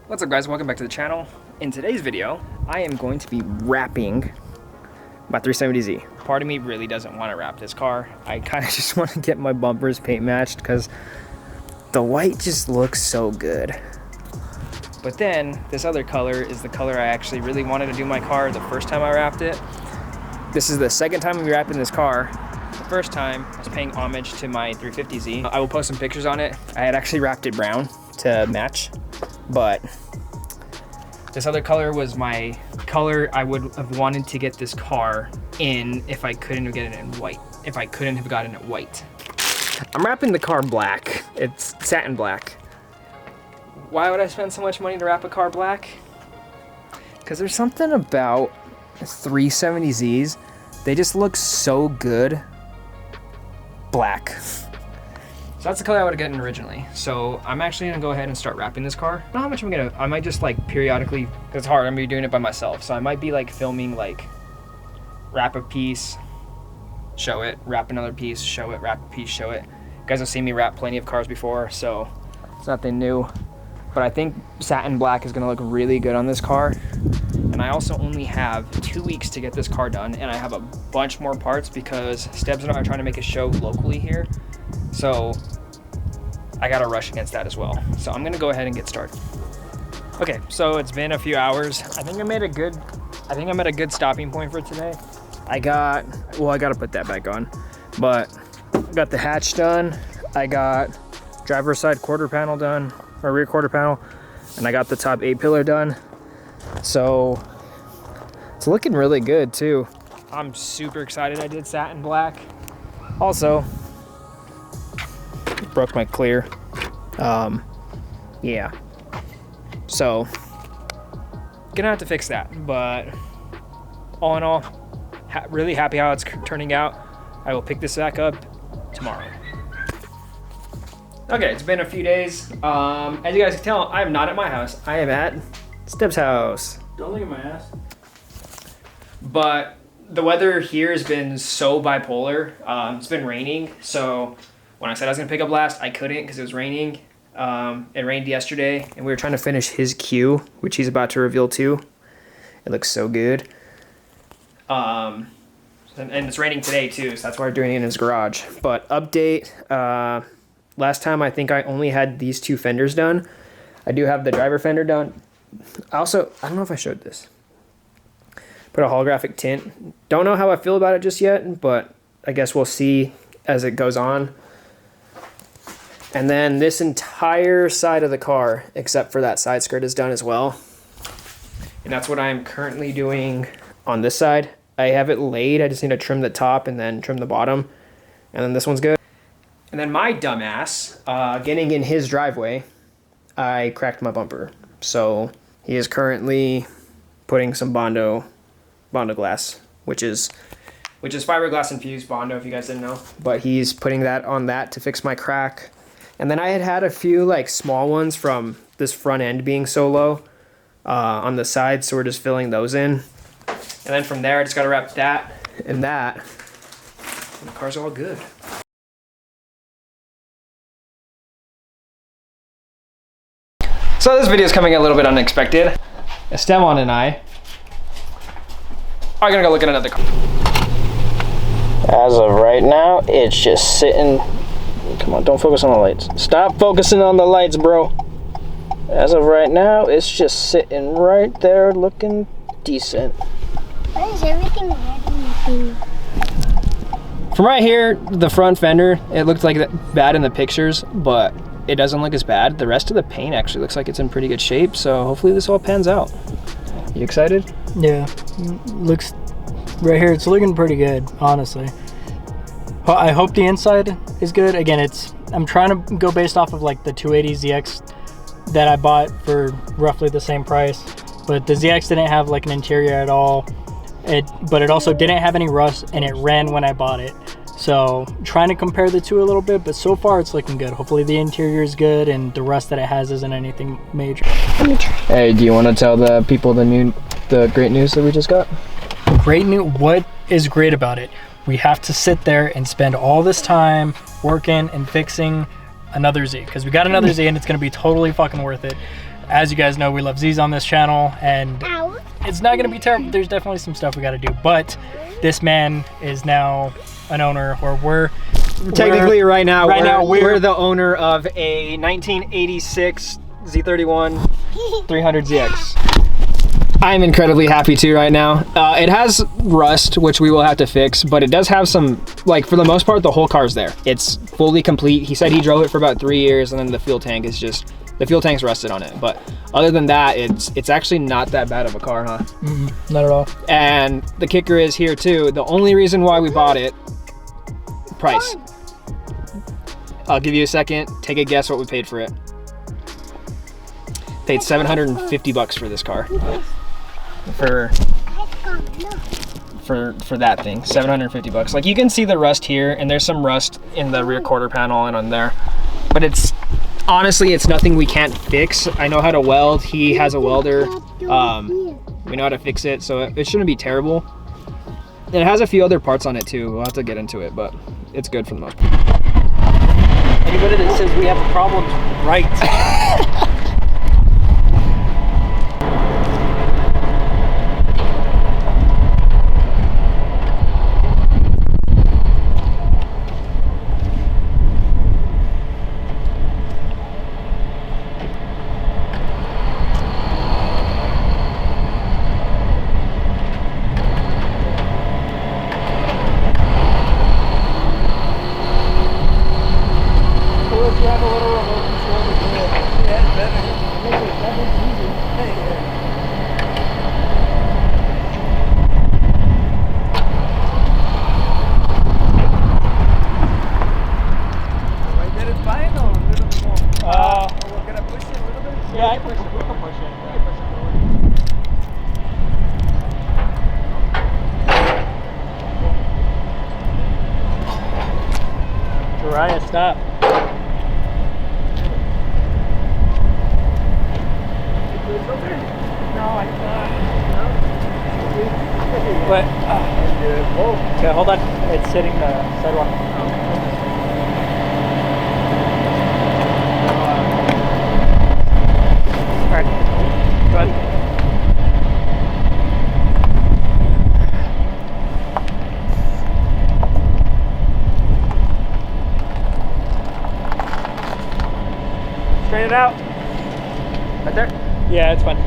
What's up guys, welcome back to the channel. In today's video, I am going to be wrapping my 370Z. Part of me really doesn't want to wrap this car. I kind of just want to get my bumpers paint matched because the white just looks so good. But then this other color is the color I actually really wanted to do my car the first time I wrapped it. This is the second time I'm wrapping this car. The first time I was paying homage to my 350Z. I will post some pictures on it. I had actually wrapped it brown to match, but this other color was my color I would have wanted to get this car in if I couldn't have gotten it in white. If I couldn't have gotten it white. I'm wrapping the car black. It's satin black. Why would I spend so much money to wrap a car black? Because there's something about 370Zs. They just look so good black. So that's the color I would have gotten originally. So I'm actually gonna go ahead and start wrapping this car. I don't know how much I'm gonna, I might just like periodically, it's hard, I'm gonna be doing it by myself. So I might be like filming like, wrap a piece, show it, wrap another piece, show it, wrap a piece, show it. You guys have seen me wrap plenty of cars before, so it's nothing new. But I think satin black is gonna look really good on this car. And I also only have 2 weeks to get this car done, and I have a bunch more parts because Stebbs and I are trying to make a show locally here. So I gotta rush against that as well. So I'm gonna go ahead and get started. Okay, so it's been a few hours. I think I'm at a good stopping point for today. I gotta put that back on, but got the hatch done. I got driver's side quarter panel done, or rear quarter panel, and I got the top A-pillar done. So it's looking really good too. I'm super excited I did satin black. Also, broke my clear. Yeah. So, gonna have to fix that, but all in all, really happy how it's turning out. I will pick this back up tomorrow. Okay, it's been a few days. As you guys can tell, I am not at my house. I am at Stebb's house. Don't look at my ass. But the weather here has been so bipolar. It's been raining, so when I said I was gonna pick up last, I couldn't because it was raining. It rained yesterday, and we were trying to finish his queue, which he's about to reveal too. It looks so good. And it's raining today too, so that's why we're doing it in his garage. But update, last time I think I only had these two fenders done. I do have the driver fender done. Also, I don't know if I showed this. Put a holographic tint. Don't know how I feel about it just yet, but I guess we'll see as it goes on. And then this entire side of the car, except for that side skirt, is done as well. And that's what I'm currently doing on this side. I have it laid, I just need to trim the top and then trim the bottom. And then this one's good. And then my dumbass, getting in his driveway, I cracked my bumper. So he is currently putting some Bondo glass, which is fiberglass infused Bondo, if you guys didn't know. But he's putting that on that to fix my crack. And then I had a few like small ones from this front end being so low on the side, so we're just filling those in. And then from there, I just gotta wrap that and that. And the car's all good. So this video is coming a little bit unexpected. Esteban and I are gonna go look at another car. As of right now, it's just sitting. Come on, don't focus on the lights. Stop focusing on the lights, bro. As of right now, it's just sitting right there looking decent. Why is everything red? From right here, the front fender, it looked like that bad in the pictures, but it doesn't look as bad. The rest of the paint actually looks like it's in pretty good shape, so hopefully this all pans out. You excited? Yeah, looks right here. It's looking pretty good, honestly. I hope the inside is good. Again, I'm trying to go based off of like the 280ZX that I bought for roughly the same price, but the ZX didn't have like an interior at all. But it also didn't have any rust, and it ran when I bought it. So trying to compare the two a little bit, but so far it's looking good. Hopefully the interior is good and the rust that it has isn't anything major. Hey, do you want to tell the people the great news that we just got? Great news. What is great about it? We have to sit there and spend all this time working and fixing another Z, because we got another Z and it's going to be totally fucking worth it. as you guys know, we love Z's on this channel, and Ow. it's not gonna be terrible. There's definitely some stuff we gotta do, but this man is now an owner, or we're Technically, right now, we're we're the owner of a 1986 Z31 300ZX. I'm incredibly happy too right now. It has rust, which we will have to fix, but it does have some, like, for the most part, the whole car's there. It's fully complete. He said he drove it for about 3 years, and then the fuel tank is just, the fuel tank's rusted on it. But other than that, it's actually not that bad of a car, huh? Not at all. And the kicker is here too, the only reason why we bought it, price. I'll give you a second, take a guess what we paid for it. Paid 750 bucks for this car. For that thing, 750 bucks. Like, you can see the rust here, and there's some rust in the rear quarter panel and on there. But it's, honestly, it's nothing we can't fix. I know how to weld, he has a welder. We know how to fix it, so it shouldn't be terrible. And it has a few other parts on it too, we'll have to get into it, but it's good for the most part. Anybody that says we have problems, right? Yeah, I can push it. We can push it. We can push it forward. Uriah, stop. No, I can't. But, okay, hold on. It's hitting the sidewalk. Alright, go ahead. Straight it out. Right there? Yeah, it's fine.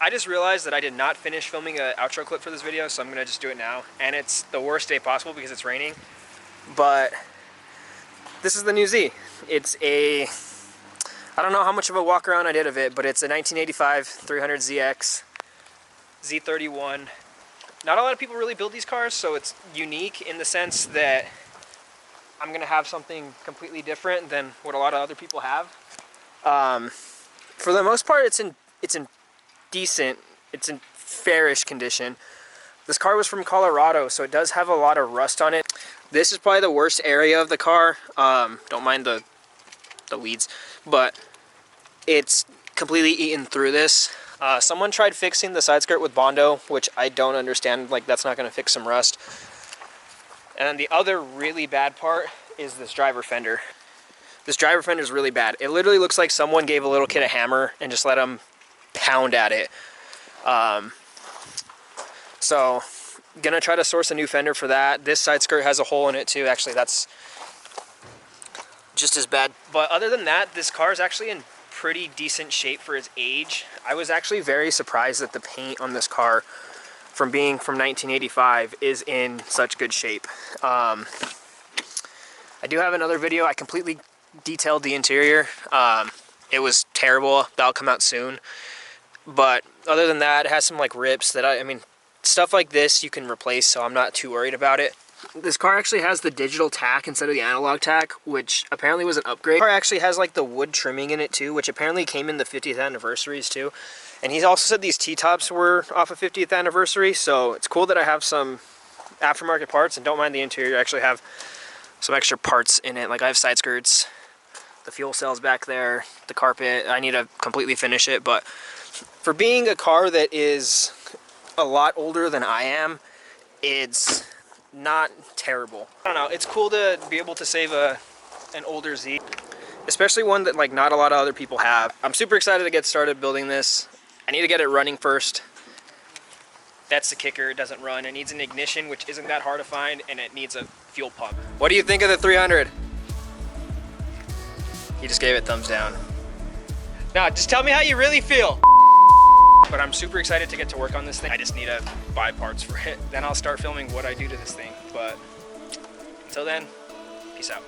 I just realized that I did not finish filming an outro clip for this video, so I'm gonna just do it now. And it's the worst day possible because it's raining. But this is the new Z. It's a, I don't know how much of a walk around I did of it, but it's a 1985 300ZX Z31. Not a lot of people really build these cars, so it's unique in the sense that I'm gonna have something completely different than what a lot of other people have. For the most part, it's in decent, it's in fairish condition. This car was from Colorado, so it does have a lot of rust on it. This is probably the worst area of the car. Don't mind the weeds, but it's completely eaten through this. Someone tried fixing the side skirt with Bondo, which I don't understand. Like, that's not going to fix some rust. And then the other really bad part is this driver fender. This driver fender is really bad. It literally looks like someone gave a little kid a hammer and just let him pound at it. So gonna try to source a new fender for that. This side skirt has a hole in it too. Actually, that's just as bad. But other than that, this car is actually in pretty decent shape for its age. I was actually very surprised that the paint on this car, from being from 1985, is in such good shape. I do have another video. I completely detailed the interior. It was terrible. That'll come out soon. But other than that, it has some like rips that I mean, stuff like this you can replace, so I'm not too worried about it. This car actually has the digital tack instead of the analog tack, which apparently was an upgrade. The car actually has like the wood trimming in it too, which apparently came in the 50th anniversaries too. And he's also said these T-tops were off a 50th anniversary, so it's cool that I have some aftermarket parts, and don't mind the interior. I actually have some extra parts in it. Like, I have side skirts, the fuel cells back there, the carpet. I need to completely finish it, but for being a car that is a lot older than I am, it's not terrible. I don't know, it's cool to be able to save an older Z. especially one that like not a lot of other people have. I'm super excited to get started building this. I need to get it running first. That's the kicker, it doesn't run. It needs an ignition, which isn't that hard to find, and it needs a fuel pump. What do you think of the 300? He just gave it thumbs down. Now, just tell me how you really feel. But I'm super excited to get to work on this thing. I just need to buy parts for it. Then I'll start filming what I do to this thing. But until then, peace out.